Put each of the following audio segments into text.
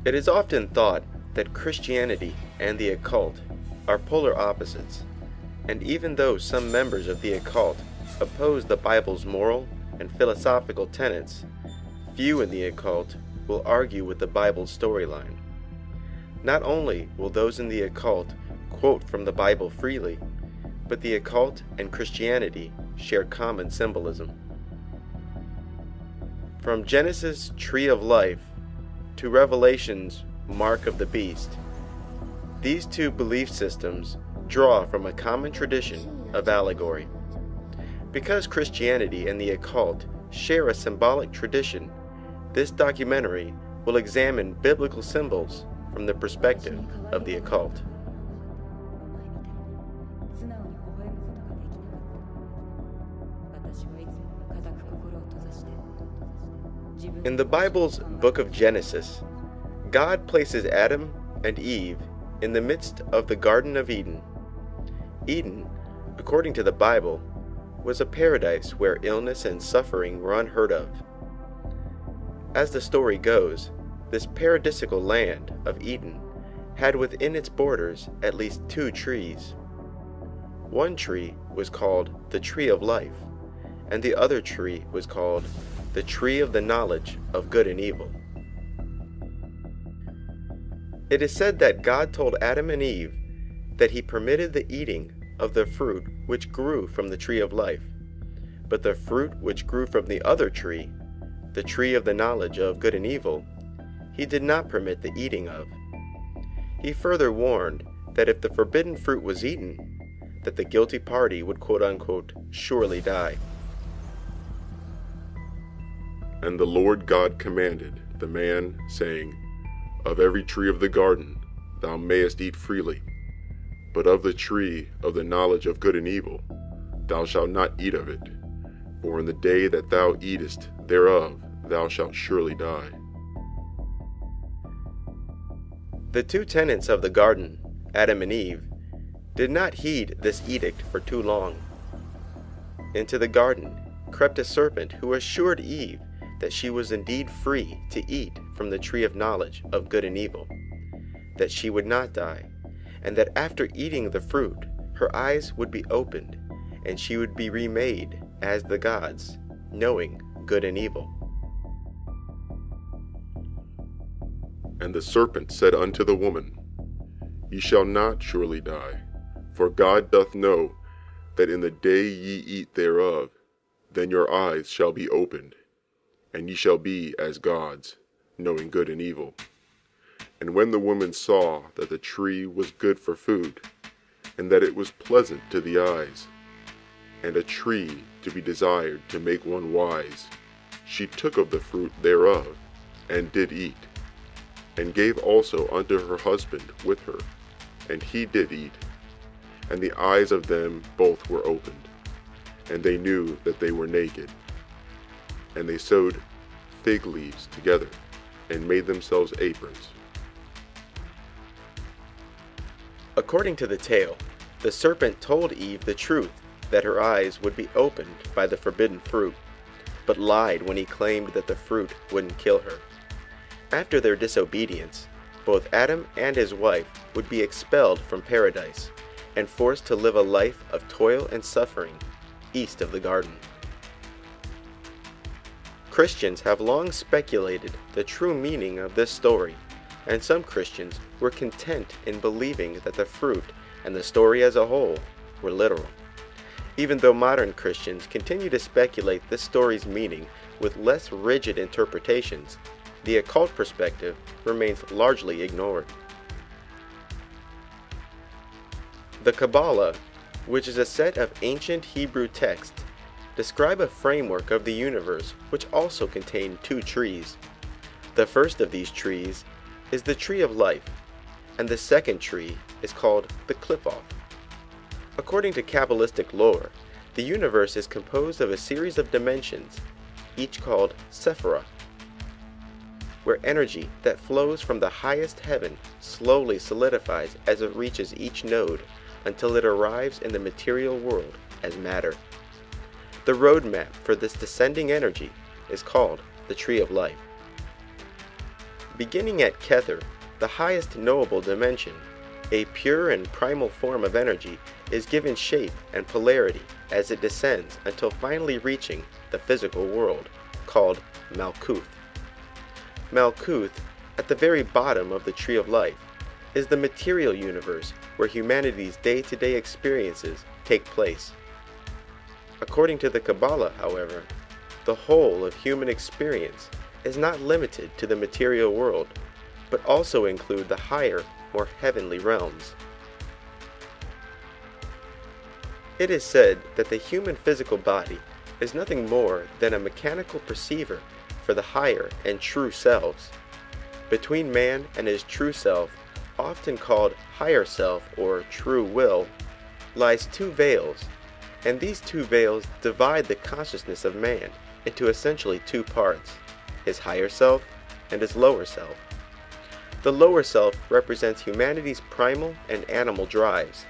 It is often thought that Christianity and the occult are polar opposites, and even though some members of the occult oppose the Bible's moral and philosophical tenets, few in the occult will argue with the Bible's storyline. Not only will those in the occult quote from the Bible freely, but the occult and Christianity share common symbolism. From Genesis' tree of life to Revelation's mark of the beast, these two belief systems draw from a common tradition of allegory. Because Christianity and the occult share a symbolic tradition, this documentary will examine biblical symbols from the perspective of the occult. In the Bible's book of Genesis, God places Adam and Eve in the midst of the Garden of Eden. Eden, according to the Bible, was a paradise where illness and suffering were unheard of. As the story goes, this paradisical land of Eden had within its borders at least two trees. One tree was called the tree of life, and the other tree was called the tree of the knowledge of good and evil. It is said that God told Adam and Eve that he permitted the eating of the fruit which grew from the tree of life, but the fruit which grew from the other tree, the tree of the knowledge of good and evil, he did not permit the eating of. He further warned that if the forbidden fruit was eaten, that the guilty party would quote-unquote surely die. And the Lord God commanded the man, saying, Of every tree of the garden thou mayest eat freely, but of the tree of the knowledge of good and evil thou shalt not eat of it, for in the day that thou eatest thereof thou shalt surely die. The two tenants of the garden, Adam and Eve, did not heed this edict for too long. Into the garden crept a serpent who assured Eve that she was indeed free to eat from the tree of knowledge of good and evil, that she would not die, and that after eating the fruit, her eyes would be opened, and she would be remade as the gods, knowing good and evil. And the serpent said unto the woman, Ye shall not surely die, for God doth know that in the day ye eat thereof, then your eyes shall be opened, and ye shall be as gods, knowing good and evil. And when the woman saw that the tree was good for food, and that it was pleasant to the eyes, and a tree to be desired to make one wise, she took of the fruit thereof, and did eat, and gave also unto her husband with her, and he did eat. And the eyes of them both were opened, and they knew that they were naked. And they sewed fig leaves together, and made themselves aprons. According to the tale, the serpent told Eve the truth that her eyes would be opened by the forbidden fruit, but lied when he claimed that the fruit wouldn't kill her. After their disobedience, both Adam and his wife would be expelled from paradise and forced to live a life of toil and suffering east of the garden. Christians have long speculated the true meaning of this story, and some Christians were content in believing that the fruit and the story as a whole were literal. Even though modern Christians continue to speculate this story's meaning with less rigid interpretations, the occult perspective remains largely ignored. The Kabbalah, which is a set of ancient Hebrew texts, describe a framework of the universe which also contain two trees. The first of these trees is the tree of life, and the second tree is called the Qliphoth. According to Kabbalistic lore, the universe is composed of a series of dimensions, each called Sephirah, where energy that flows from the highest heaven slowly solidifies as it reaches each node until it arrives in the material world as matter. The roadmap for this descending energy is called the Tree of Life. Beginning at Kether, the highest knowable dimension, a pure and primal form of energy is given shape and polarity as it descends until finally reaching the physical world, called Malkuth. Malkuth, at the very bottom of the Tree of Life, is the material universe where humanity's day-to-day experiences take place. According to the Kabbalah, however, the whole of human experience is not limited to the material world, but also include the higher, more heavenly realms. It is said that the human physical body is nothing more than a mechanical perceiver for the higher and true selves. Between man and his true self, often called higher self or true will, lies two veils, and these two veils divide the consciousness of man into essentially two parts, his higher self and his lower self. The lower self represents humanity's primal and animal drives.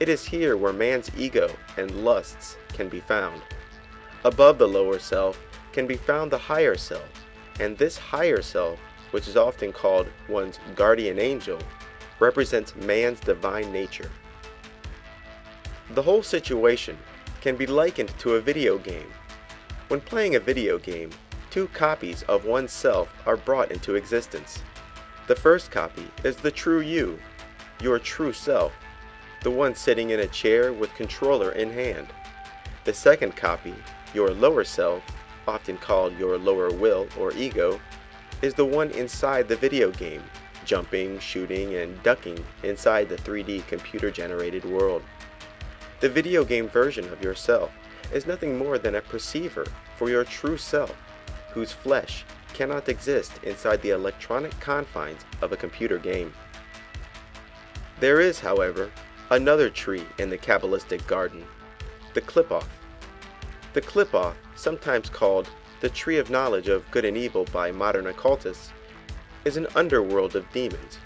It is here where man's ego and lusts can be found. Above the lower self can be found the higher self, and this higher self, which is often called one's guardian angel, represents man's divine nature. The whole situation can be likened to a video game. When playing a video game, two copies of oneself are brought into existence. The first copy is the true you, your true self, the one sitting in a chair with controller in hand. The second copy, your lower self, often called your lower will or ego, is the one inside the video game, jumping, shooting, and ducking inside the 3D computer-generated world. The video game version of yourself is nothing more than a perceiver for your true self, whose flesh cannot exist inside the electronic confines of a computer game. There is, however, another tree in the Kabbalistic garden, the Qliphoth. The Qliphoth, sometimes called the Tree of Knowledge of Good and Evil by modern occultists, is an underworld of demons.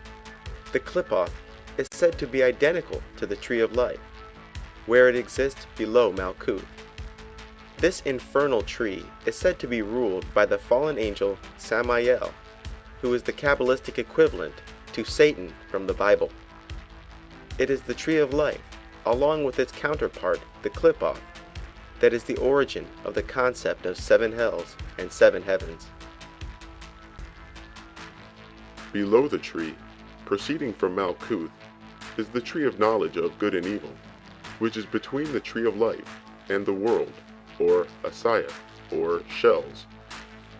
The Qliphoth is said to be identical to the Tree of Life, where it exists below Malkuth. This infernal tree is said to be ruled by the fallen angel Samael, who is the Kabbalistic equivalent to Satan from the Bible. It is the Tree of Life, along with its counterpart, the Qliphoth, that is the origin of the concept of 7 hells and 7 heavens. Below the tree, proceeding from Malkuth, is the Tree of Knowledge of Good and Evil, which is between the Tree of Life and the world, or Asaya, or shells,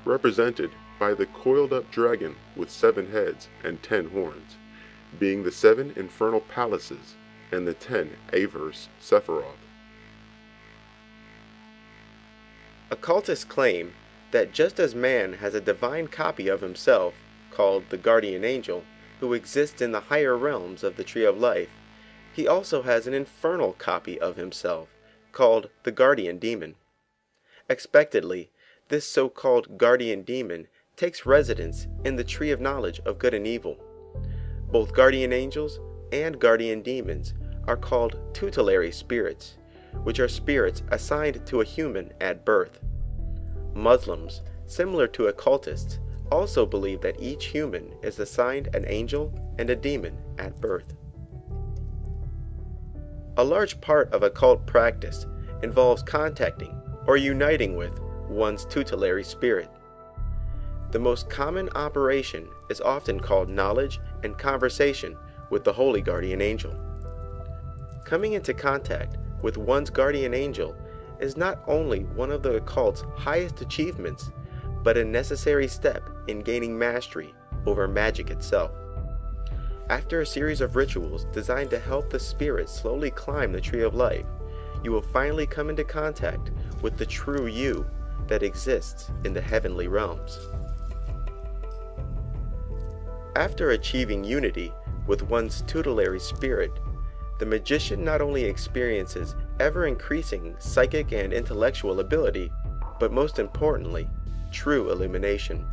represented by the coiled-up dragon with 7 heads and 10 horns, being the 7 infernal palaces and the 10 averse Sephiroth. Occultists claim that just as man has a divine copy of himself, called the guardian angel, who exists in the higher realms of the Tree of Life, he also has an infernal copy of himself, called the guardian demon. Expectedly, this so-called guardian demon takes residence in the Tree of Knowledge of Good and Evil. Both guardian angels and guardian demons are called tutelary spirits, which are spirits assigned to a human at birth. Muslims, similar to occultists, also believe that each human is assigned an angel and a demon at birth. A large part of occult practice involves contacting or uniting with one's tutelary spirit. The most common operation is often called knowledge and conversation with the holy guardian angel. Coming into contact with one's guardian angel is not only one of the occult's highest achievements, but a necessary step in gaining mastery over magic itself. After a series of rituals designed to help the spirit slowly climb the tree of life, you will finally come into contact with the true you that exists in the heavenly realms. After achieving unity with one's tutelary spirit, the magician not only experiences ever-increasing psychic and intellectual ability, but most importantly, true illumination.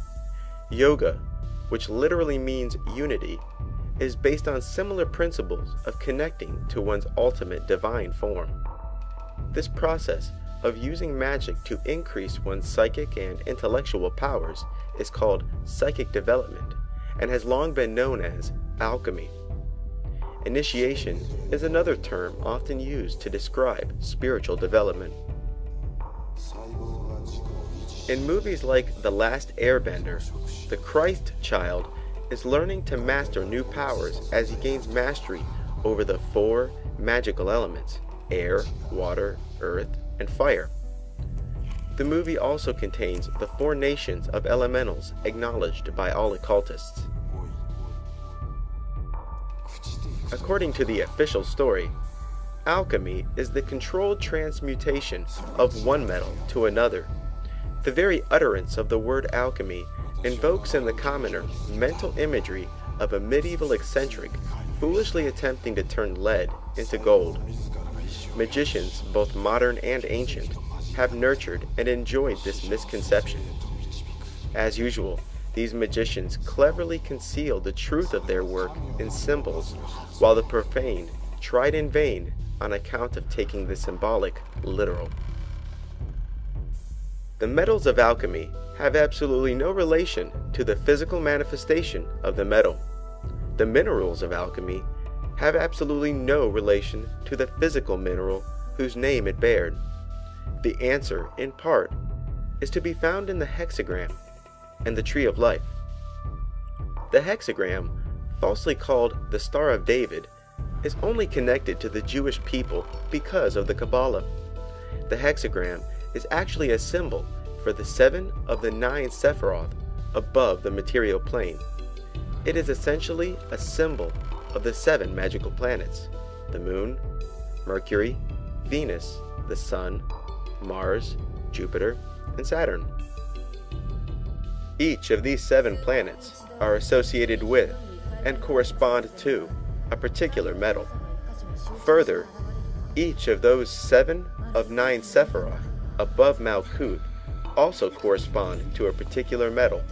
Yoga, which literally means unity, is based on similar principles of connecting to one's ultimate divine form. This process of using magic to increase one's psychic and intellectual powers is called psychic development and has long been known as alchemy. Initiation is another term often used to describe spiritual development. In movies like The Last Airbender, the Christ child is learning to master new powers as he gains mastery over the 4 magical elements: air, water, earth, and fire. The movie also contains the 4 nations of elementals acknowledged by all occultists. According to the official story, alchemy is the controlled transmutation of one metal to another. The very utterance of the word alchemy invokes in the commoner mental imagery of a medieval eccentric foolishly attempting to turn lead into gold. Magicians, both modern and ancient, have nurtured and enjoyed this misconception. As usual, these magicians cleverly conceal the truth of their work in symbols, while the profane tried in vain on account of taking the symbolic literal. The metals of alchemy have absolutely no relation to the physical manifestation of the metal. The minerals of alchemy have absolutely no relation to the physical mineral whose name it bared. The answer, in part, is to be found in the hexagram and the tree of life. The hexagram, falsely called the Star of David, is only connected to the Jewish people because of the Kabbalah. The hexagram is actually a symbol for the 7 of the 9 Sephiroth above the material plane. It is essentially a symbol of the 7 magical planets: the Moon, Mercury, Venus, the Sun, Mars, Jupiter, and Saturn. Each of these 7 planets are associated with and correspond to a particular metal. Further, each of those 7 of 9 Sephiroth above Malkuth also correspond to a particular metal.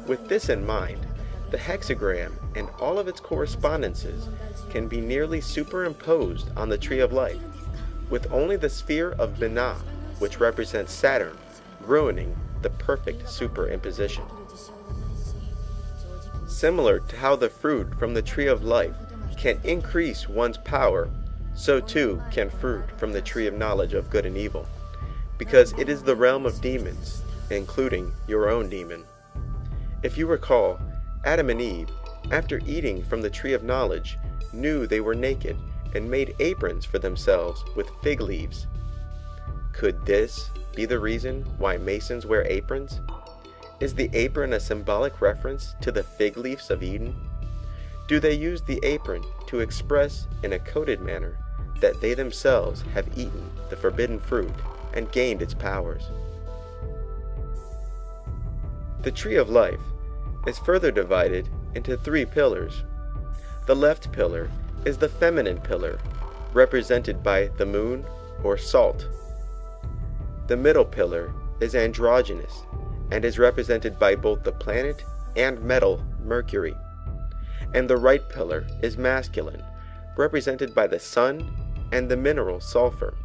With this in mind, the hexagram and all of its correspondences can be nearly superimposed on the Tree of Life, with only the sphere of Binah, which represents Saturn, ruining the perfect superimposition. Similar to how the fruit from the Tree of Life can increase one's power, so too can fruit from the Tree of Knowledge of Good and Evil, because it is the realm of demons, including your own demon. If you recall, Adam and Eve, after eating from the Tree of Knowledge, knew they were naked and made aprons for themselves with fig leaves. Could this be the reason why Masons wear aprons? Is the apron a symbolic reference to the fig leaves of Eden? Do they use the apron to express in a coded manner that they themselves have eaten the forbidden fruit and gained its powers? The Tree of Life is further divided into 3 pillars. The left pillar is the feminine pillar, represented by the moon or salt. The middle pillar is androgynous and is represented by both the planet and metal Mercury. And the right pillar is masculine, represented by the sun and the mineral sulfur.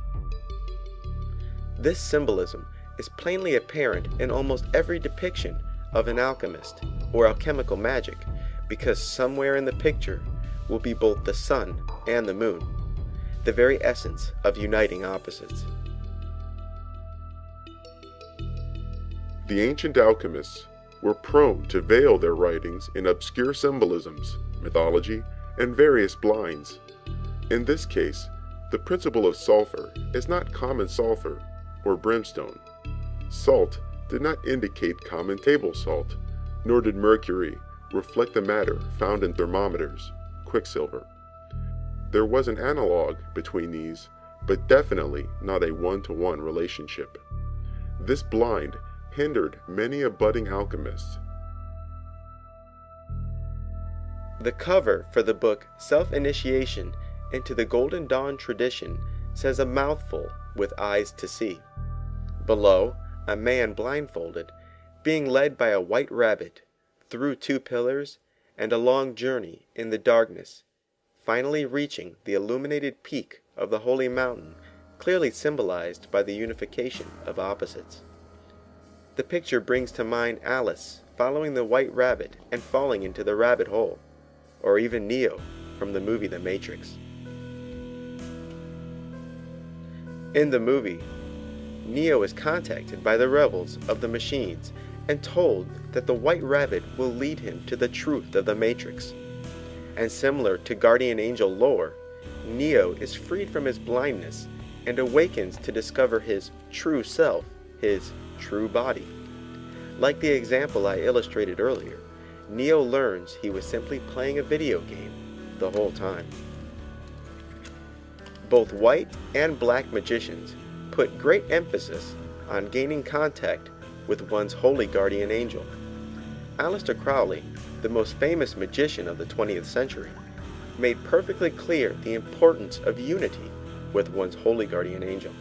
This symbolism is plainly apparent in almost every depiction of an alchemist or alchemical magic, because somewhere in the picture will be both the sun and the moon, the very essence of uniting opposites. The ancient alchemists were prone to veil their writings in obscure symbolisms, mythology, and various blinds. In this case, the principle of sulfur is not common sulfur or brimstone. Salt did not indicate common table salt, nor did mercury reflect the matter found in thermometers, quicksilver. There was an analog between these, but definitely not a one-to-one relationship. This blind hindered many a budding alchemist. The cover for the book Self-Initiation into the Golden Dawn Tradition says a mouthful with eyes to see. Below, a man blindfolded, being led by a white rabbit through 2 pillars and a long journey in the darkness, finally reaching the illuminated peak of the holy mountain, clearly symbolized by the unification of opposites. The picture brings to mind Alice following the white rabbit and falling into the rabbit hole, or even Neo from the movie The Matrix. In the movie, Neo is contacted by the rebels of the machines and told that the white rabbit will lead him to the truth of the Matrix. And similar to guardian angel lore, Neo is freed from his blindness and awakens to discover his true self, his true body. Like the example I illustrated earlier, Neo learns he was simply playing a video game the whole time. Both white and black magicians put great emphasis on gaining contact with one's holy guardian angel. Aleister Crowley, the most famous magician of the 20th century, made perfectly clear the importance of unity with one's holy guardian angel.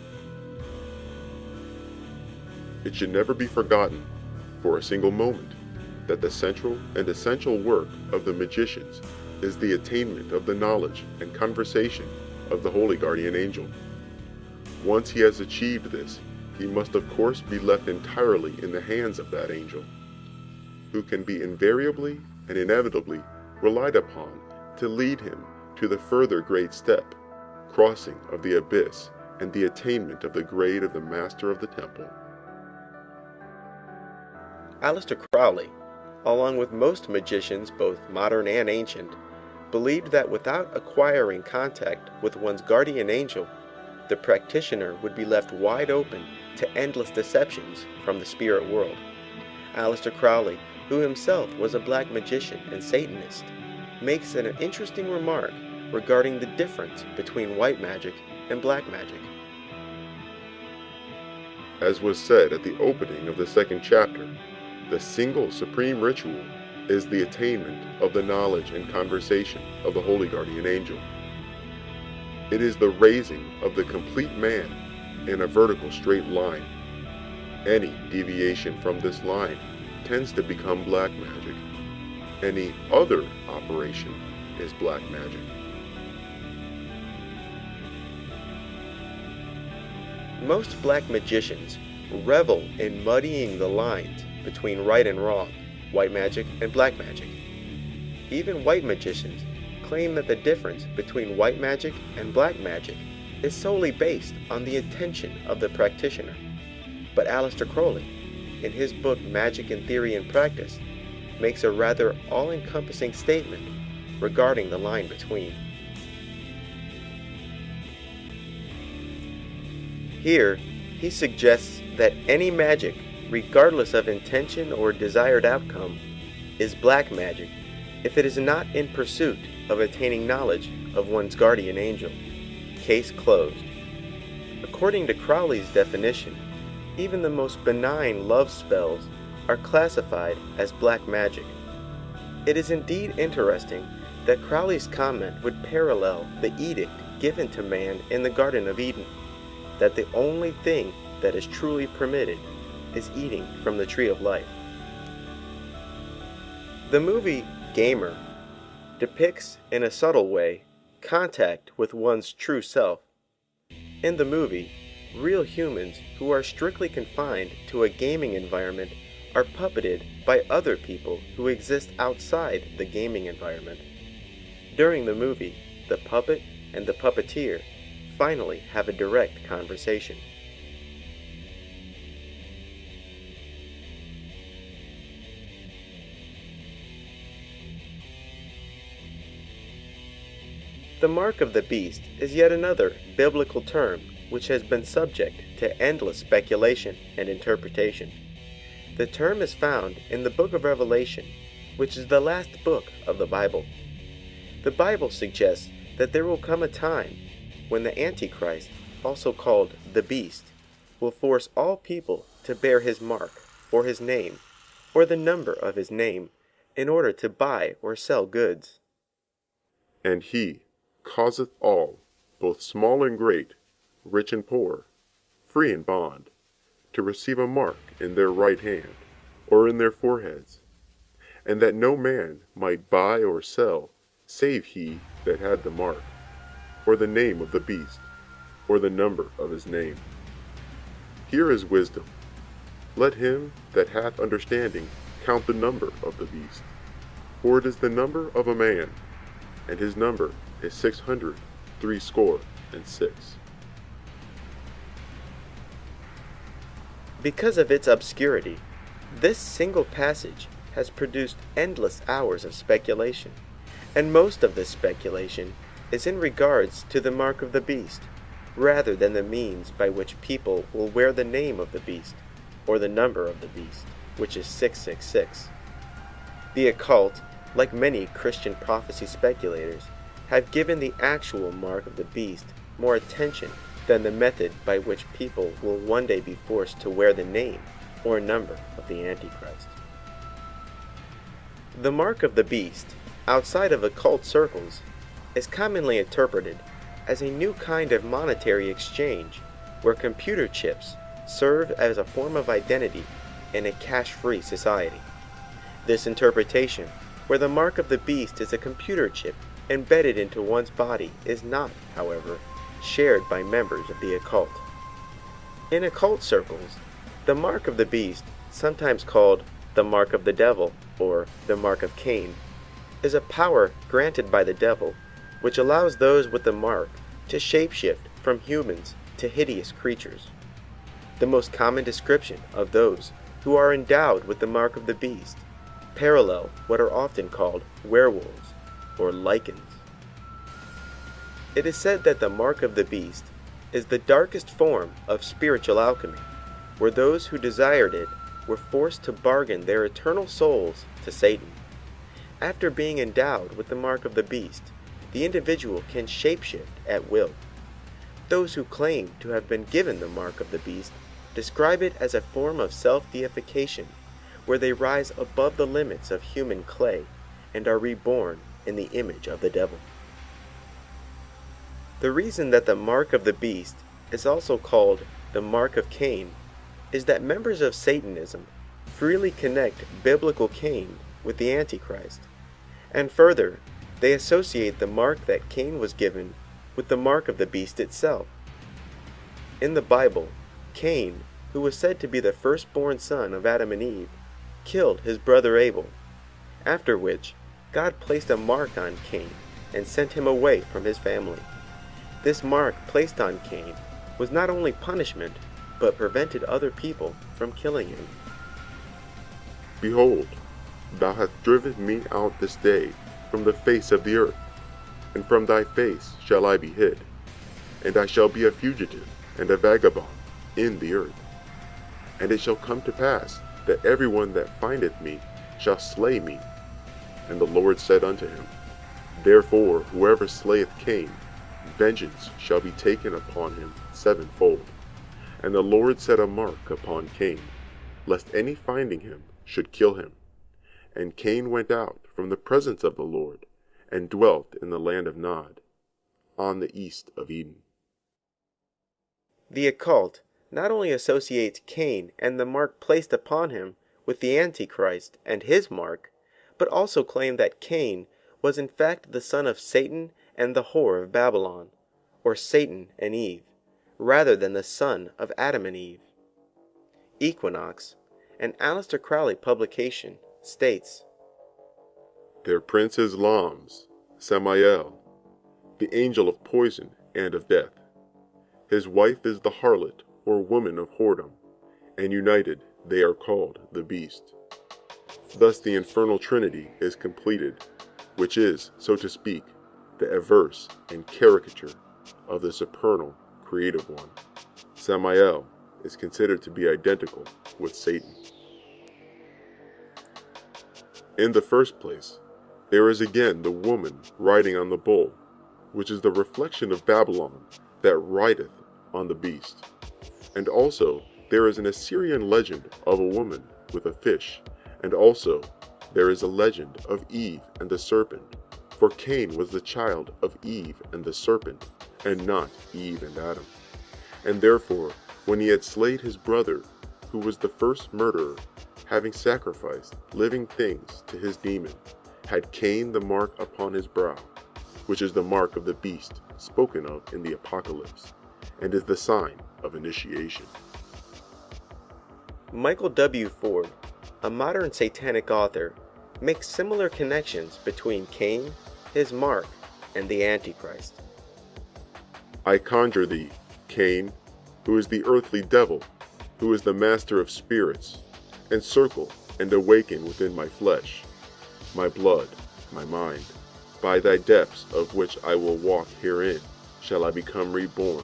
It should never be forgotten for a single moment that the central and essential work of the magicians is the attainment of the knowledge and conversation of the holy guardian angel. Once he has achieved this, he must of course be left entirely in the hands of that angel, who can be invariably and inevitably relied upon to lead him to the further great step, crossing of the abyss and the attainment of the grade of the Master of the Temple. Aleister Crowley, along with most magicians, both modern and ancient, believed that without acquiring contact with one's guardian angel, the practitioner would be left wide open to endless deceptions from the spirit world. Aleister Crowley, who himself was a black magician and Satanist, makes an interesting remark regarding the difference between white magic and black magic. As was said at the opening of the 2nd chapter, the single supreme ritual is the attainment of the knowledge and conversation of the holy guardian angel. It is the raising of the complete man in a vertical straight line. Any deviation from this line tends to become black magic. Any other operation is black magic. Most black magicians revel in muddying the lines between right and wrong, white magic and black magic. Even white magicians claim that the difference between white magic and black magic is solely based on the intention of the practitioner. But Aleister Crowley, in his book Magic in Theory and Practice, makes a rather all-encompassing statement regarding the line between. Here, he suggests that any magic, regardless of intention or desired outcome, is black magic if it is not in pursuit of attaining knowledge of one's guardian angel. Case closed. According to Crowley's definition, even the most benign love spells are classified as black magic. It is indeed interesting that Crowley's comment would parallel the edict given to man in the Garden of Eden, that the only thing that is truly permitted is eating from the tree of life. The movie Gamer depicts in a subtle way contact with one's true self. In the movie, real humans who are strictly confined to a gaming environment are puppeted by other people who exist outside the gaming environment. During the movie, the puppet and the puppeteer finally have a direct conversation. The mark of the beast is yet another biblical term which has been subject to endless speculation and interpretation. The term is found in the book of Revelation, which is the last book of the Bible. The Bible suggests that there will come a time when the Antichrist, also called the beast, will force all people to bear his mark, or his name, or the number of his name, in order to buy or sell goods. And he causeth all, both small and great, rich and poor, free and bond, to receive a mark in their right hand, or in their foreheads, and that no man might buy or sell, save he that had the mark, or the name of the beast, or the number of his name. Here is wisdom. Let him that hath understanding count the number of the beast, for it is the number of a man, and his number is 666. Because of its obscurity, this single passage has produced endless hours of speculation, and most of this speculation is in regards to the mark of the beast, rather than the means by which people will wear the name of the beast, or the number of the beast, which is 666. The occult, like many Christian prophecy speculators, have given the actual mark of the beast more attention than the method by which people will one day be forced to wear the name or number of the Antichrist. The mark of the beast, outside of occult circles, is commonly interpreted as a new kind of monetary exchange where computer chips serve as a form of identity in a cash-free society. This interpretation, where the mark of the beast is a computer chip embedded into one's body, is not, however, shared by members of the occult. In occult circles, the mark of the beast, sometimes called the mark of the devil or the mark of Cain, is a power granted by the devil which allows those with the mark to shapeshift from humans to hideous creatures. The most common description of those who are endowed with the mark of the beast parallel what are often called werewolves or lichens. It is said that the mark of the beast is the darkest form of spiritual alchemy, where those who desired it were forced to bargain their eternal souls to Satan. After being endowed with the mark of the beast, the individual can shapeshift at will. Those who claim to have been given the mark of the beast describe it as a form of self-deification, where they rise above the limits of human clay and are reborn in the image of the devil. The reason that the mark of the beast is also called the mark of Cain is that members of Satanism freely connect biblical Cain with the Antichrist, and further, they associate the mark that Cain was given with the mark of the beast itself. In the Bible, Cain, who was said to be the firstborn son of Adam and Eve, killed his brother Abel, after which God placed a mark on Cain and sent him away from his family. This mark placed on Cain was not only punishment, but prevented other people from killing him. Behold, thou hast driven me out this day from the face of the earth, and from thy face shall I be hid, and I shall be a fugitive and a vagabond in the earth. And it shall come to pass that everyone that findeth me shall slay me. And the Lord said unto him, Therefore whoever slayeth Cain, vengeance shall be taken upon him sevenfold. And the Lord set a mark upon Cain, lest any finding him should kill him. And Cain went out from the presence of the Lord, and dwelt in the land of Nod, on the east of Eden. The occult not only associates Cain and the mark placed upon him with the Antichrist and his mark, but also claim that Cain was in fact the son of Satan and the whore of Babylon, or Satan and Eve, rather than the son of Adam and Eve. Equinox, an Aleister Crowley publication, states, "Their prince is Lams, Samael, the angel of poison and of death. His wife is the harlot, or woman of whoredom, and united they are called the beast. Thus the infernal trinity is completed, which is, so to speak, the averse and caricature of the supernal creative one. Samael is considered to be identical with Satan. In the first place, there is again the woman riding on the bull, which is the reflection of Babylon that rideth on the beast. And also there is an Assyrian legend of a woman with a fish, and also there is a legend of Eve and the serpent, for Cain was the child of Eve and the serpent, and not Eve and Adam. And therefore, when he had slayed his brother, who was the first murderer, having sacrificed living things to his demon, had Cain the mark upon his brow, which is the mark of the beast spoken of in the Apocalypse, and is the sign of initiation." Michael W. Ford, a modern satanic author, makes similar connections between Cain, his mark, and the Antichrist. "I conjure thee, Cain, who is the earthly devil, who is the master of spirits, encircle and awaken within my flesh, my blood, my mind. By thy depths of which I will walk herein, shall I become reborn,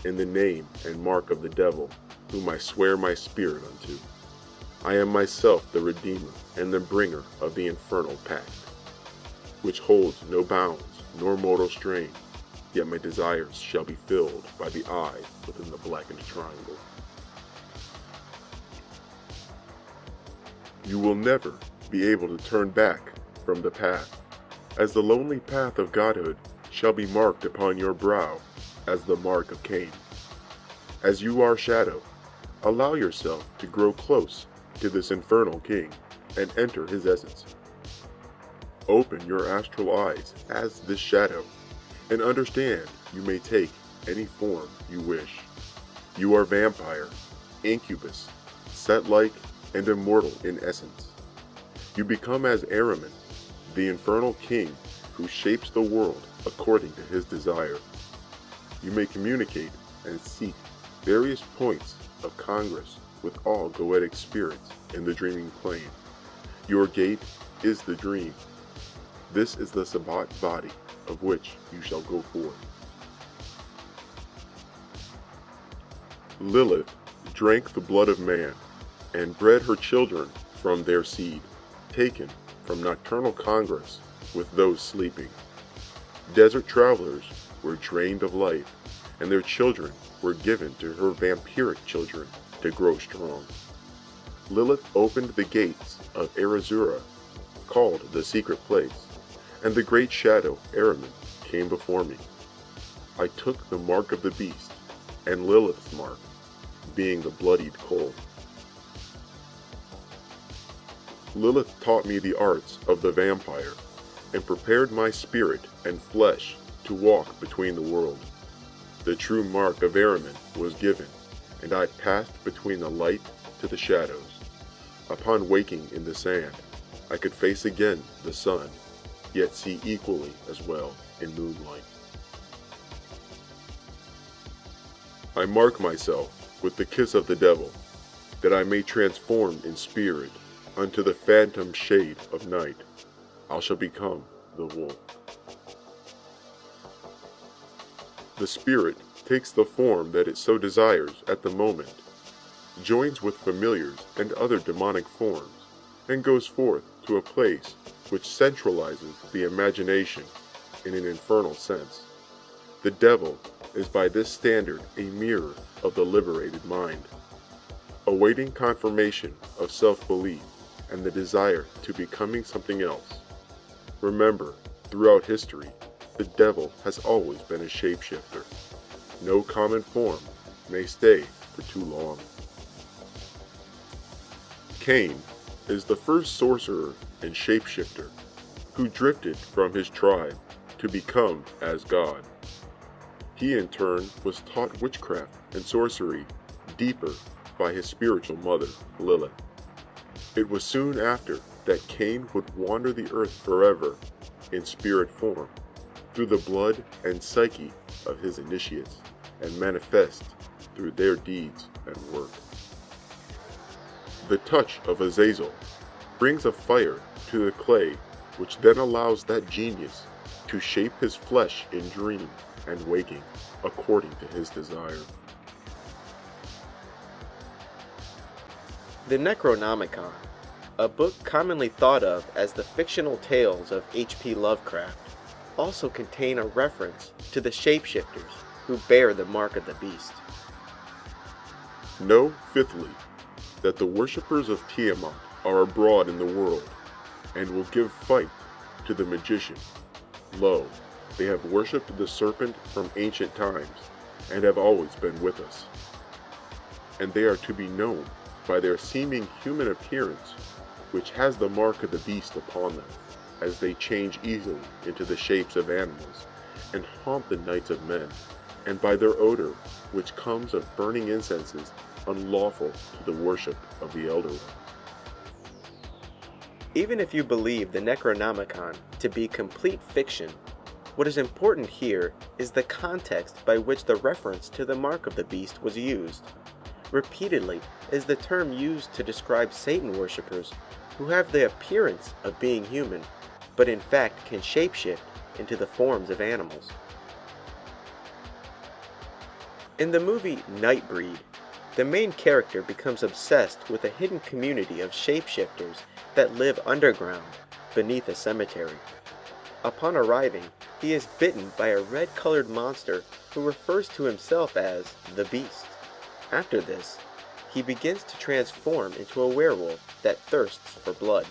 in the name and mark of the devil, whom I swear my spirit unto. I am myself the Redeemer and the bringer of the infernal pact, which holds no bounds nor mortal strain, yet my desires shall be filled by the eye within the blackened triangle. You will never be able to turn back from the path, as the lonely path of godhood shall be marked upon your brow as the mark of Cain. As you are shadow, allow yourself to grow close to this infernal king and enter his essence. Open your astral eyes as this shadow, and understand you may take any form you wish. You are vampire, incubus, set-like, and immortal in essence. You become as Ahriman, the infernal king who shapes the world according to his desire. You may communicate and seek various points of congress with all goetic spirits in the dreaming plane. Your gate is the dream. This is the Sabbat body of which you shall go forth. Lilith drank the blood of man, and bred her children from their seed, taken from nocturnal congress with those sleeping. Desert travelers were drained of life, and their children were given to her vampiric children to grow strong. Lilith opened the gates of Arazura, called the secret place, and the great shadow Ahriman came before me. I took the mark of the beast, and Lilith's mark, being the bloodied coal. Lilith taught me the arts of the vampire, and prepared my spirit and flesh to walk between the world. The true mark of Ahriman was given, and I passed between the light to the shadows. Upon waking in the sand, I could face again the sun, yet see equally as well in moonlight. I mark myself with the kiss of the devil, that I may transform in spirit unto the phantom shade of night. I shall become the wolf. The spirit takes the form that it so desires at the moment, joins with familiars and other demonic forms, and goes forth to a place which centralizes the imagination in an infernal sense. The devil is by this standard a mirror of the liberated mind, awaiting confirmation of self-belief and the desire to becoming something else. Remember, throughout history, the devil has always been a shapeshifter. No common form may stay for too long. Cain is the first sorcerer and shapeshifter who drifted from his tribe to become as God. He in turn was taught witchcraft and sorcery deeper by his spiritual mother, Lilith. It was soon after that Cain would wander the earth forever in spirit form, through the blood and psyche of his initiates, and manifest through their deeds and work. The touch of Azazel brings a fire to the clay, which then allows that genius to shape his flesh in dream and waking according to his desire. The Necronomicon, a book commonly thought of as the fictional tales of H.P. Lovecraft, also contain a reference to the shapeshifters who bear the mark of the beast. Know, fifthly, that the worshippers of Tiamat are abroad in the world, and will give fight to the magician. Lo, they have worshipped the serpent from ancient times, and have always been with us. And they are to be known by their seeming human appearance, which has the mark of the beast upon them, as they change easily into the shapes of animals, and haunt the nights of men, and by their odor, which comes of burning incenses unlawful to the worship of the elder ones. Even if you believe the Necronomicon to be complete fiction, what is important here is the context by which the reference to the mark of the beast was used. Repeatedly is the term used to describe Satan worshippers who have the appearance of being human, but in fact can shapeshift into the forms of animals. In the movie Nightbreed, the main character becomes obsessed with a hidden community of shapeshifters that live underground, beneath a cemetery. Upon arriving, he is bitten by a red-colored monster who refers to himself as the Beast. After this, he begins to transform into a werewolf that thirsts for blood.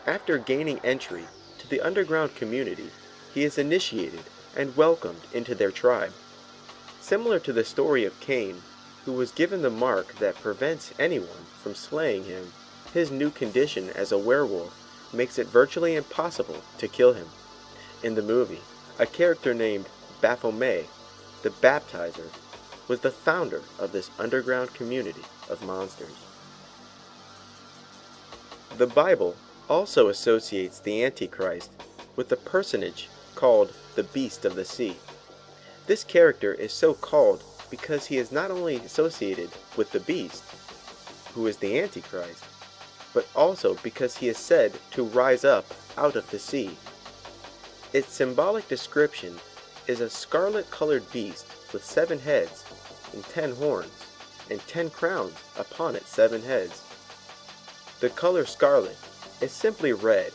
After gaining entry to the underground community, he is initiated and welcomed into their tribe. Similar to the story of Cain, who was given the mark that prevents anyone from slaying him, his new condition as a werewolf makes it virtually impossible to kill him. In the movie, a character named Baphomet, the Baptizer, was the founder of this underground community of monsters. The Bible also associates the Antichrist with a personage called the Beast of the Sea. This character is so called because he is not only associated with the beast, who is the Antichrist, but also because he is said to rise up out of the sea. Its symbolic description is a scarlet-colored beast with 7 heads and 10 horns, and 10 crowns upon its 7 heads. The color scarlet is simply red,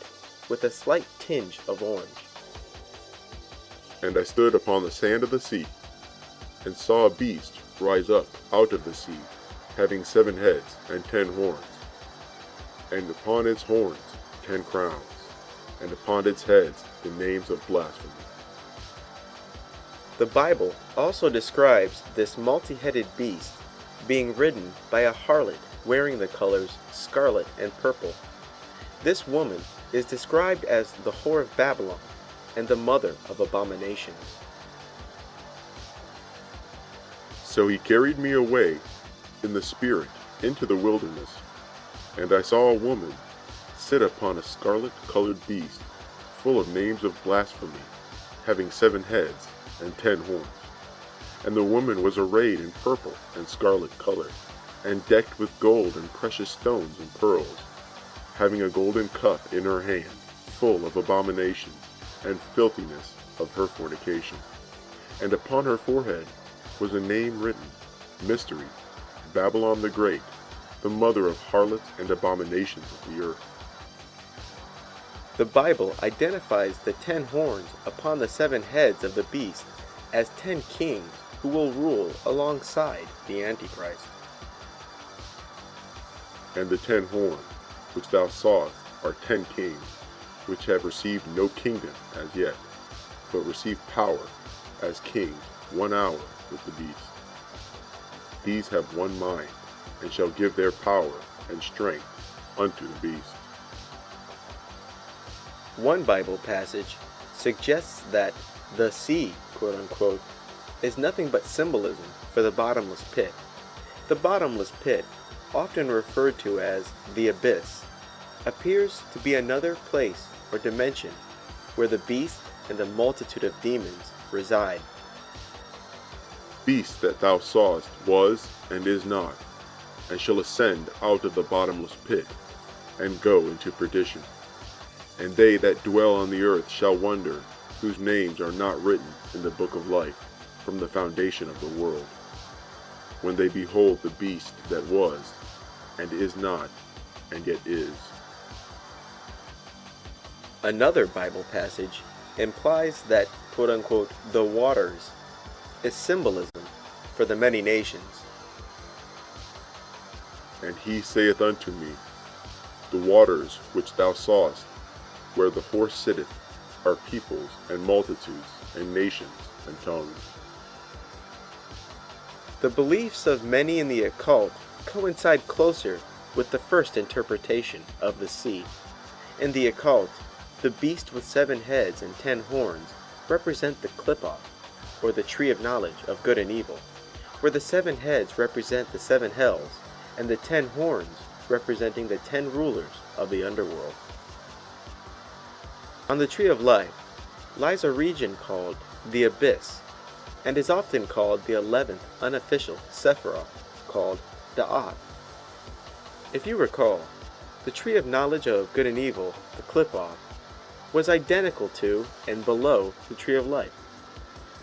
with a slight tinge of orange. And I stood upon the sand of the sea, and saw a beast rise up out of the sea, having 7 heads and 10 horns, and upon its horns 10 crowns, and upon its heads the names of blasphemy. The Bible also describes this multi-headed beast being ridden by a harlot wearing the colors scarlet and purple. This woman is described as the whore of Babylon and the mother of abominations. So he carried me away in the spirit into the wilderness, and I saw a woman sit upon a scarlet-colored beast, full of names of blasphemy, having 7 heads and 10 horns. And the woman was arrayed in purple and scarlet color, and decked with gold and precious stones and pearls, having a golden cup in her hand, full of abominations and filthiness of her fornication. And upon her forehead was a name written, Mystery, Babylon the Great, the mother of harlots and abominations of the earth. The Bible identifies the 10 horns upon the 7 heads of the beast as 10 kings who will rule alongside the Antichrist. And the 10 horns which thou sawest are 10 kings, which have received no kingdom as yet, but receive power as kings 1 hour with the beast. These have one mind, and shall give their power and strength unto the beast. One Bible passage suggests that the sea, quote-unquote, is nothing but symbolism for the bottomless pit. The bottomless pit often referred to as the abyss, appears to be another place or dimension where the beast and the multitude of demons reside. Beast that thou sawest was and is not, and shall ascend out of the bottomless pit, and go into perdition. And they that dwell on the earth shall wonder, whose names are not written in the book of life from the foundation of the world, when they behold the beast that was, and is not, and yet is. Another Bible passage implies that, quote-unquote, the waters is symbolism for the many nations. And he saith unto me, the waters which thou sawest, where the horse sitteth, are peoples and multitudes and nations and tongues. The beliefs of many in the occult coincide closer with the first interpretation of the sea. In the occult, the beast with 7 heads and 10 horns represent the Qliphoth, or the tree of knowledge of good and evil, where the 7 heads represent the 7 hells, and the 10 horns representing the 10 rulers of the underworld. On the tree of life lies a region called the abyss, and is often called the 11th unofficial Sephiroth, called Da'at. If you recall, the tree of knowledge of good and evil, the Qliphoth, was identical to and below the tree of life.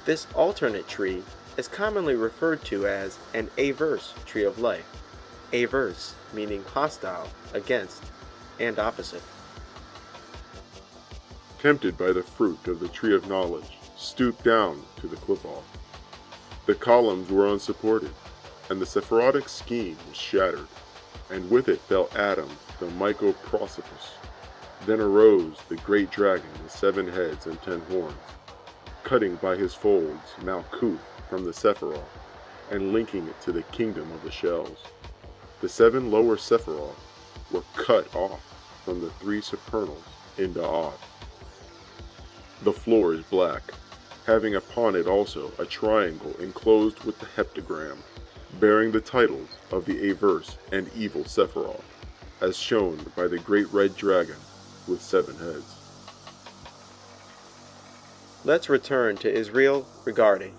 This alternate tree is commonly referred to as an averse tree of life, averse meaning hostile, against, and opposite. Tempted by the fruit of the tree of knowledge, stooped down to the Qliphoth. The columns were unsupported, and the Sephirotic scheme was shattered, and with it fell Adam, the Mycoprosopus. Then arose the great dragon with 7 heads and 10 horns, cutting by his folds Malkuth from the Sephiroth, and linking it to the kingdom of the shells. The 7 lower Sephiroth were cut off from the 3 supernals in Da'at. The floor is black, having upon it also a triangle enclosed with the heptagram, bearing the titles of the averse and evil Sephiroth, as shown by the great red dragon with 7 heads. Let's return to Israel Regardie,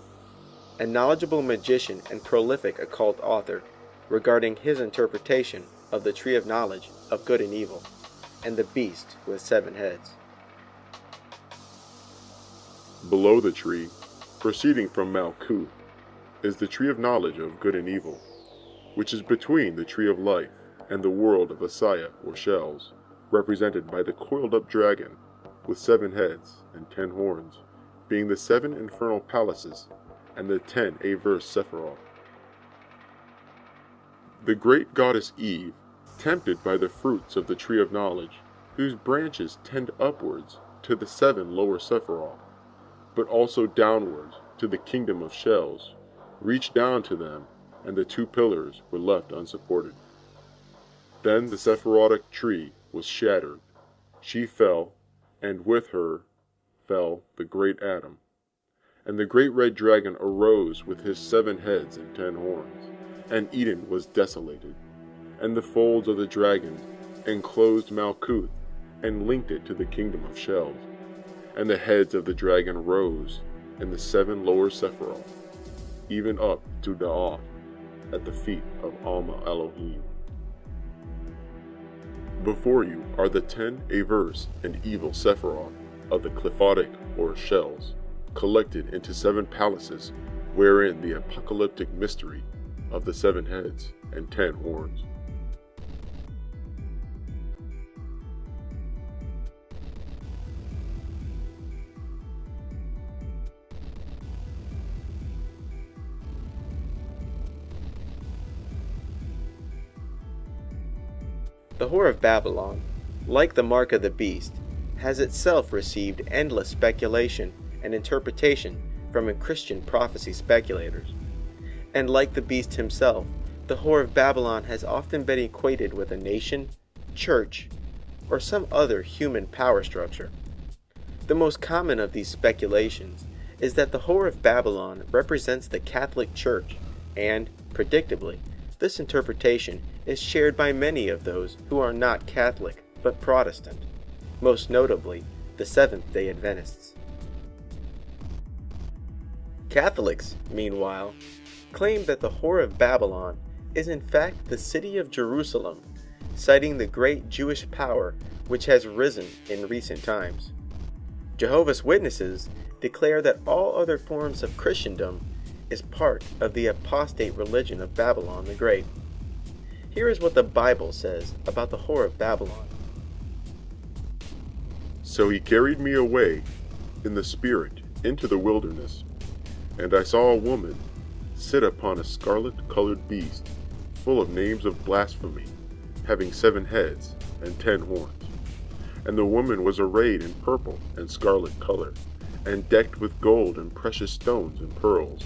a knowledgeable magician and prolific occult author, regarding his interpretation of the tree of knowledge of good and evil, and the beast with 7 heads. Below the tree, proceeding from Malkuth, is the tree of knowledge of good and evil, which is between the tree of life and the world of Asaya or shells, represented by the coiled-up dragon with 7 heads and 10 horns, being the 7 infernal palaces and the 10 averse Sephiroth. The great goddess Eve, tempted by the fruits of the tree of knowledge, whose branches tend upwards to the 7 lower Sephiroth, but also downwards to the kingdom of shells, reached down to them, and the 2 pillars were left unsupported. Then the Sephirotic tree was shattered. She fell, and with her fell the great Adam. And the great red dragon arose with his 7 heads and 10 horns, and Eden was desolated. And the folds of the dragon enclosed Malkuth, and linked it to the kingdom of shells. And the heads of the dragon rose in the 7 lower Sephiroth, even up to Da'at, at the feet of Alma Elohim. Before you are the 10 averse and evil Sephiroth of the Qliphotic or shells, collected into 7 palaces, wherein the apocalyptic mystery of the 7 heads and 10 horns. The Whore of Babylon, like the Mark of the Beast, has itself received endless speculation and interpretation from Christian prophecy speculators. And like the beast himself, the Whore of Babylon has often been equated with a nation, church, or some other human power structure. The most common of these speculations is that the Whore of Babylon represents the Catholic Church and, predictably, This interpretation is shared by many of those who are not Catholic but Protestant, most notably the Seventh-day Adventists. Catholics, meanwhile, claim that the Whore of Babylon is in fact the city of Jerusalem, citing the great Jewish power which has risen in recent times. Jehovah's Witnesses declare that all other forms of Christendom is part of the apostate religion of Babylon the Great. Here is what the Bible says about the Whore of Babylon. So he carried me away in the spirit into the wilderness, and I saw a woman sit upon a scarlet-colored beast, full of names of blasphemy, having 7 heads and 10 horns. And the woman was arrayed in purple and scarlet color, and decked with gold and precious stones and pearls,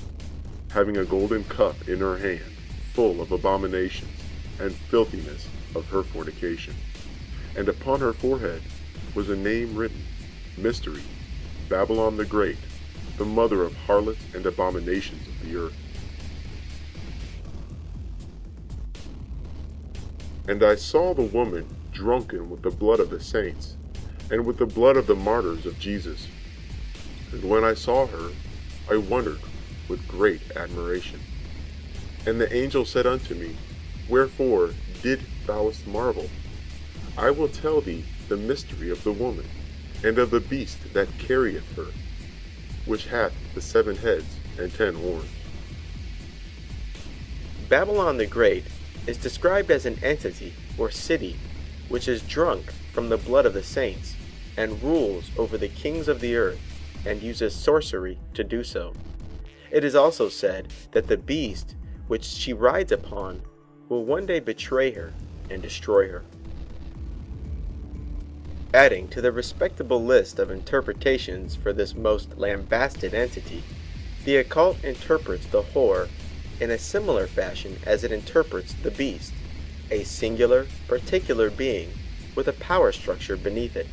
having a golden cup in her hand, full of abominations and filthiness of her fornication. And upon her forehead was a name written, Mystery, Babylon the Great, the mother of harlots and abominations of the earth. And I saw the woman drunken with the blood of the saints, and with the blood of the martyrs of Jesus. And when I saw her, I wondered with great admiration. And the angel said unto me, Wherefore didst thou marvel? I will tell thee the mystery of the woman, and of the beast that carrieth her, which hath the 7 heads and 10 horns. Babylon the Great is described as an entity or city which is drunk from the blood of the saints and rules over the kings of the earth and uses sorcery to do so. It is also said that the beast which she rides upon will one day betray her and destroy her. Adding to the respectable list of interpretations for this most lambasted entity, the occult interprets the whore in a similar fashion as it interprets the beast, a singular, particular being with a power structure beneath it.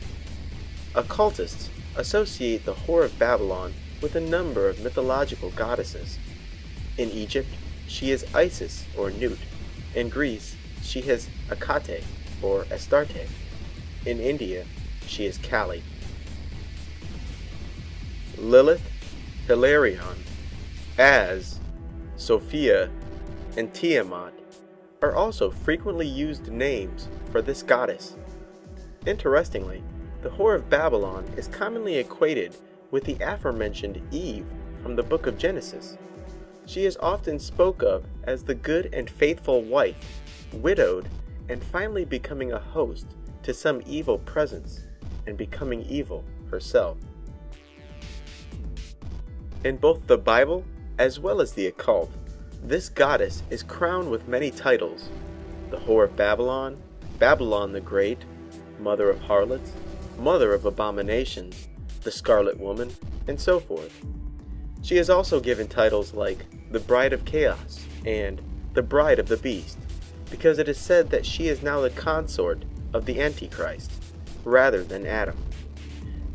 Occultists associate the Whore of Babylon with a number of mythological goddesses. In Egypt, she is Isis or Nut. In Greece, she is Hecate or Astarte. In India, she is Kali. Lilith, Hilarion, Az, Sophia, and Tiamat are also frequently used names for this goddess. Interestingly, the Whore of Babylon is commonly equated with the aforementioned Eve from the book of Genesis. She is often spoke of as the good and faithful wife, widowed, and finally becoming a host to some evil presence and becoming evil herself. In both the Bible as well as the occult, this goddess is crowned with many titles: the Whore of Babylon, Babylon the Great, Mother of Harlots, Mother of Abominations, the Scarlet Woman, and so forth. She is also given titles like the Bride of Chaos and the Bride of the Beast, because it is said that she is now the consort of the Antichrist, rather than Adam.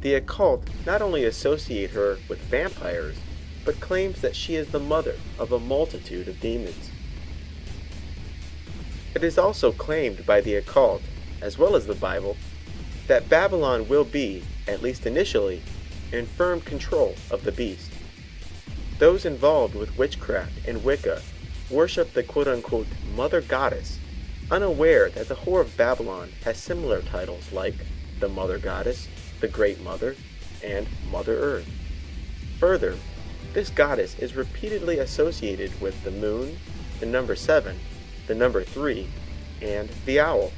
The occult not only associate her with vampires, but claims that she is the mother of a multitude of demons. It is also claimed by the occult, as well as the Bible, that Babylon will be, at least initially, in firm control of the beast. Those involved with witchcraft and Wicca worship the quote-unquote Mother Goddess, unaware that the Whore of Babylon has similar titles like the Mother Goddess, the Great Mother, and Mother Earth. Further, this goddess is repeatedly associated with the moon, the number 7, the number 3, and the owl.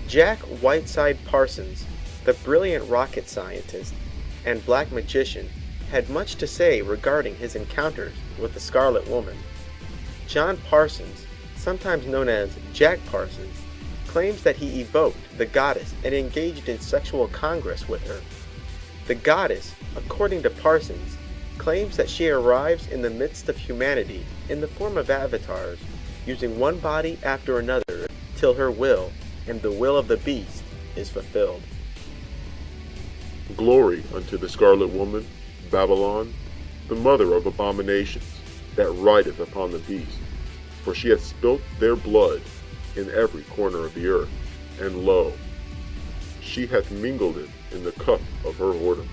Jack Whiteside Parsons, the brilliant rocket scientist and black magician, had much to say regarding his encounters with the Scarlet Woman. John Parsons, sometimes known as Jack Parsons, claims that he evoked the goddess and engaged in sexual congress with her. The goddess, according to Parsons, claims that she arrives in the midst of humanity in the form of avatars, using one body after another till her will and the will of the beast is fulfilled. Glory unto the Scarlet Woman, Babylon, the mother of abominations, that rideth upon the beast, for she hath spilt their blood in every corner of the earth, and lo, she hath mingled it in the cup of her whoredom.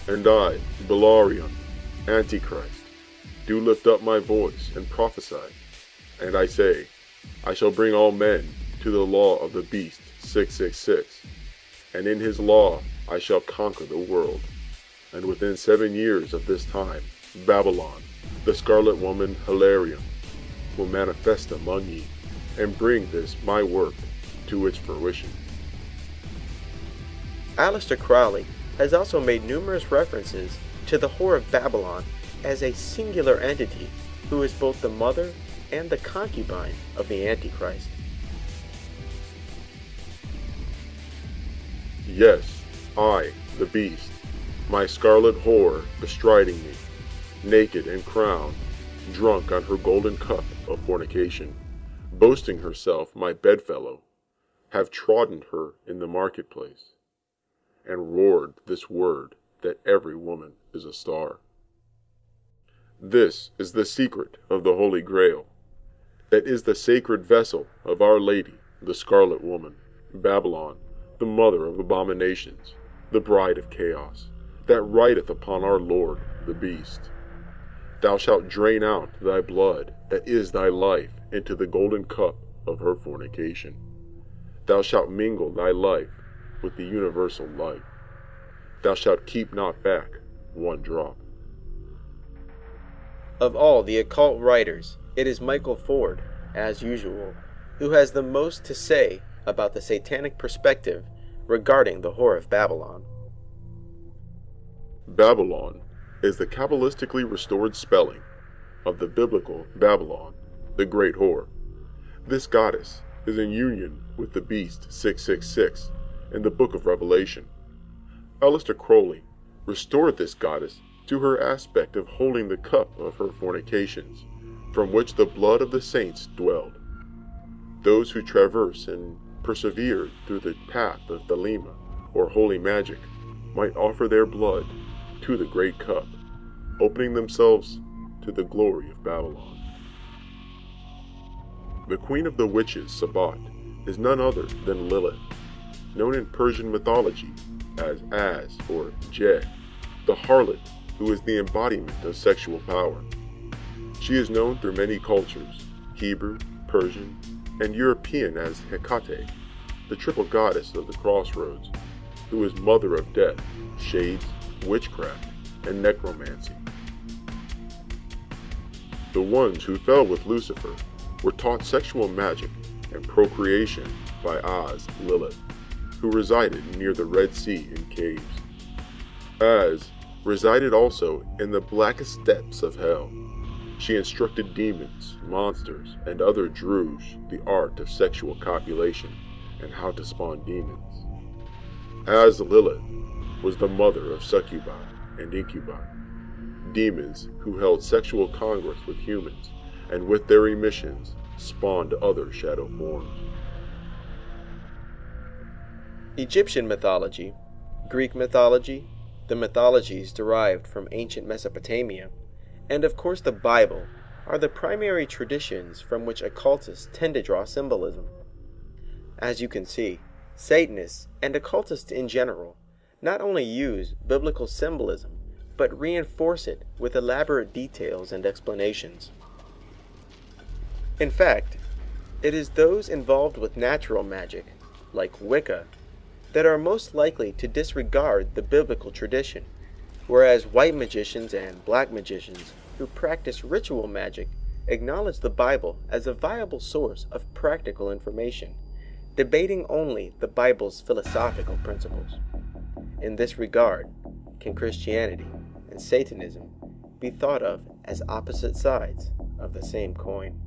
And I, Belarion, Antichrist, do lift up my voice and prophesy, and I say, I shall bring all men to the law of the beast 666, and in his law I shall conquer the world. And within 7 years of this time, Babylon, the scarlet woman Hilarion, will manifest among ye, and bring this my work to its fruition. Aleister Crowley has also made numerous references to the whore of Babylon as a singular entity who is both the mother and the concubine of the Antichrist. Yes, I, the beast, my scarlet whore bestriding me, naked and crowned, drunk on her golden cup of fornication, boasting herself my bedfellow, have trodden her in the marketplace, and roared this word that every woman is a star. This is the secret of the Holy Grail, that is the sacred vessel of Our Lady, the Scarlet Woman, Babylon, the mother of abominations, the bride of chaos, that rideth upon our Lord, the beast. Thou shalt drain out thy blood, that is thy life, into the golden cup of her fornication. Thou shalt mingle thy life with the universal life. Thou shalt keep not back one drop. Of all the occult writers, it is Michael Ford, as usual, who has the most to say about the satanic perspective regarding the whore of Babylon. Babylon is the Kabbalistically restored spelling of the biblical Babylon, the great whore. This goddess is in union with the beast 666 in the book of Revelation. Aleister Crowley restored this goddess to her aspect of holding the cup of her fornications, from which the blood of the saints dwelled. Those who traverse and persevere through the path of Thelema, or holy magic, might offer their blood to the great cup, opening themselves to the glory of Babylon. The queen of the witches, Sabbat, is none other than Lilith, known in Persian mythology as or Je, the harlot who is the embodiment of sexual power. She is known through many cultures, Hebrew, Persian, and European as Hecate, the triple goddess of the crossroads, who is mother of death, shades, witchcraft, and necromancy. The ones who fell with Lucifer were taught sexual magic and procreation by Az, Lilith, who resided near the Red Sea in caves. Az resided also in the blackest depths of hell. She instructed demons, monsters, and other Druze the art of sexual copulation and how to spawn demons. Az Lilith was the mother of succubi and incubi, demons who held sexual congress with humans, and with their emissions spawned other shadow forms. Egyptian mythology, Greek mythology, the mythologies derived from ancient Mesopotamia, and of course the Bible are the primary traditions from which occultists tend to draw symbolism. As you can see, Satanists and occultists in general not only use biblical symbolism, but reinforce it with elaborate details and explanations. In fact, it is those involved with natural magic, like Wicca, that are most likely to disregard the biblical tradition, whereas white magicians and black magicians who practice ritual magic acknowledge the Bible as a viable source of practical information, debating only the Bible's philosophical principles. In this regard, can Christianity and Satanism be thought of as opposite sides of the same coin?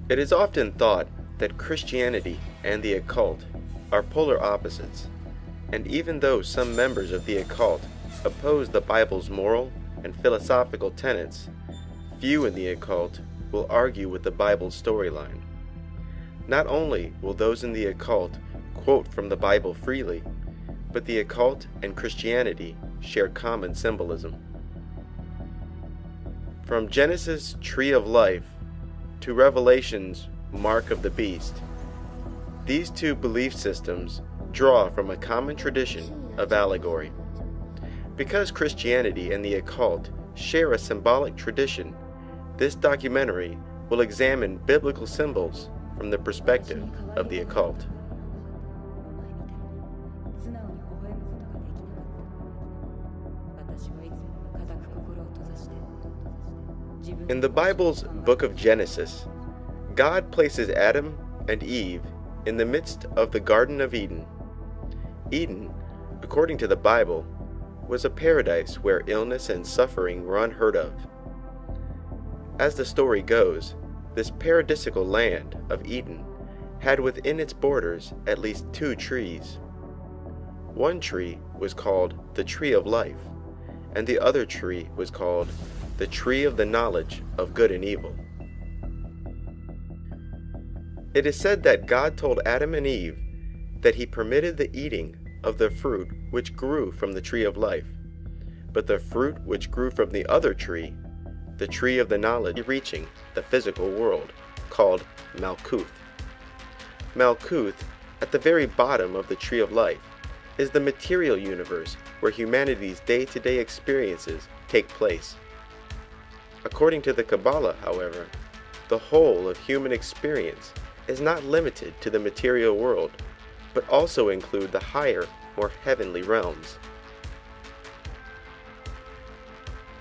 It is often thought that Christianity and the occult are polar opposites, and even though some members of the occult oppose the Bible's moral and philosophical tenets, few in the occult will argue with the Bible's storyline. Not only will those in the occult quote from the Bible freely, but the occult and Christianity share common symbolism. From Genesis' Tree of Life to Revelation's Mark of the Beast, these two belief systems draw from a common tradition of allegory. Because Christianity and the occult share a symbolic tradition, this documentary will examine biblical symbols from the perspective of the occult. In the Bible's book of Genesis, God places Adam and Eve in the midst of the Garden of Eden. Eden, according to the Bible, was a paradise where illness and suffering were unheard of. As the story goes, this paradisical land of Eden had within its borders at least two trees. One tree was called the Tree of Life, and the other tree was called the Tree of the Knowledge of Good and Evil. It is said that God told Adam and Eve that he permitted the eating of the fruit which grew from the Tree of Life, but the fruit which grew from the other tree, the Tree of the Knowledge, reaching the physical world, called Malkuth. Malkuth, at the very bottom of the Tree of Life, is the material universe where humanity's day-to-day experiences take place. According to the Kabbalah, however, the whole of human experience is not limited to the material world, but also include the higher, more heavenly realms.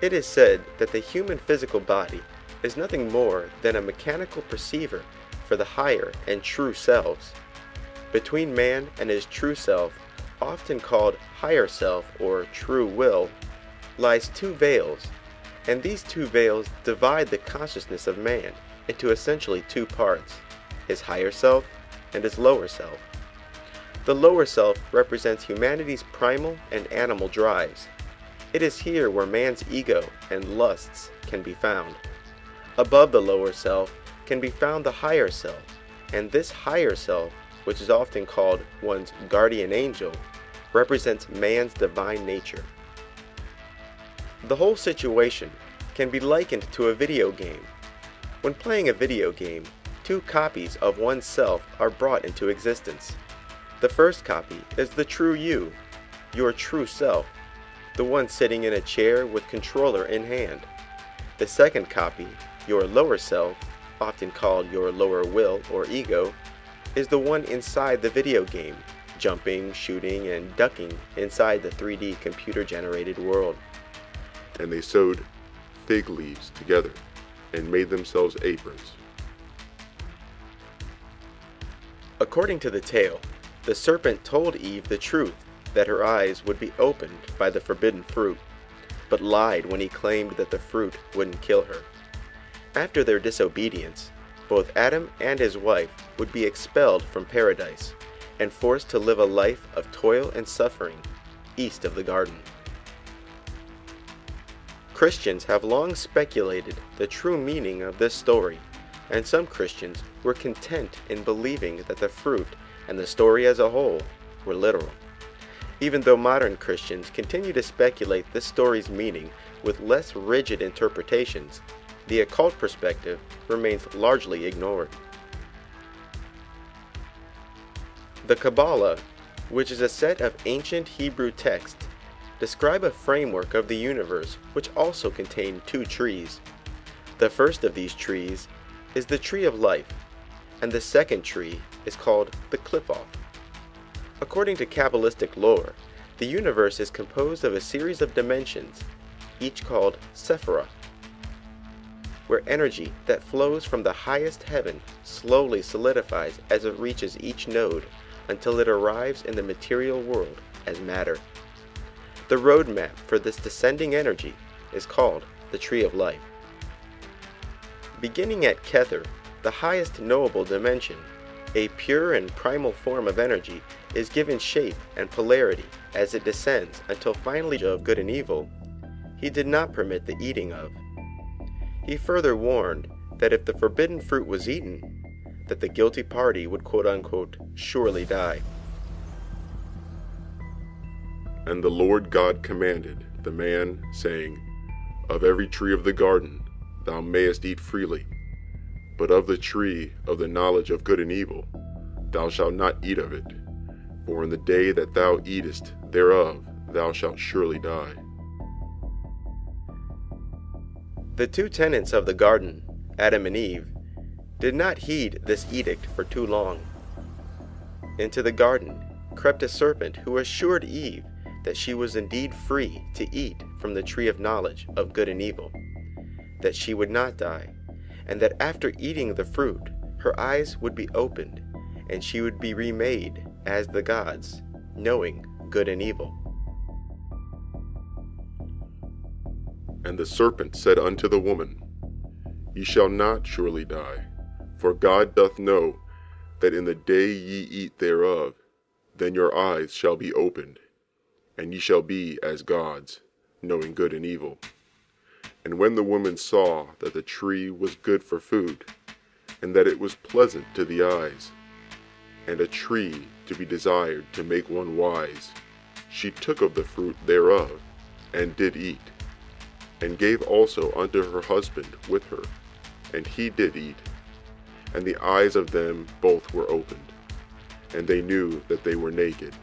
It is said that the human physical body is nothing more than a mechanical perceiver for the higher and true selves. Between man and his true self, often called higher self or true will, lies two veils, and these two veils divide the consciousness of man into essentially two parts, his higher self and his lower self. The lower self represents humanity's primal and animal drives. It is here where man's ego and lusts can be found. Above the lower self can be found the higher self, and this higher self, which is often called one's guardian angel, represents man's divine nature. The whole situation can be likened to a video game. When playing a video game, two copies of oneself are brought into existence. The first copy is the true you, your true self, the one sitting in a chair with controller in hand. The second copy, your lower self, often called your lower will or ego, is the one inside the video game, jumping, shooting, and ducking inside the 3D computer-generated world. And they sewed fig leaves together and made themselves aprons. According to the tale, the serpent told Eve the truth that her eyes would be opened by the forbidden fruit, but lied when he claimed that the fruit wouldn't kill her. After their disobedience, both Adam and his wife would be expelled from paradise and forced to live a life of toil and suffering east of the garden. Christians have long speculated the true meaning of this story, and some Christians were content in believing that the fruit and the story as a whole were literal. Even though modern Christians continue to speculate this story's meaning with less rigid interpretations, the occult perspective remains largely ignored. The Kabbalah, which is a set of ancient Hebrew texts, describe a framework of the universe which also contain two trees. The first of these trees is the Tree of Life, and the second tree is called the Qliphoth. According to Kabbalistic lore, the universe is composed of a series of dimensions, each called Sephirah, where energy that flows from the highest heaven slowly solidifies as it reaches each node until it arrives in the material world as matter. The roadmap for this descending energy is called the Tree of Life. Beginning at Kether, the highest knowable dimension, a pure and primal form of energy, is given shape and polarity as it descends until finally of good and evil, he did not permit the eating of. He further warned that if the forbidden fruit was eaten, that the guilty party would quote-unquote surely die. And the Lord God commanded the man, saying, Of every tree of the garden thou mayest eat freely, but of the tree of the knowledge of good and evil thou shalt not eat of it, for in the day that thou eatest thereof thou shalt surely die. The two tenants of the garden, Adam and Eve, did not heed this edict for too long. Into the garden crept a serpent who assured Eve that she was indeed free to eat from the tree of knowledge of good and evil, that she would not die, and that after eating the fruit her eyes would be opened, and she would be remade as the gods, knowing good and evil. And the serpent said unto the woman, Ye shall not surely die, for God doth know that in the day ye eat thereof, then your eyes shall be opened, and ye shall be as gods, knowing good and evil. And when the woman saw that the tree was good for food, and that it was pleasant to the eyes, and a tree to be desired to make one wise, she took of the fruit thereof, and did eat, and gave also unto her husband with her, and he did eat. And the eyes of them both were opened, and they knew that they were naked,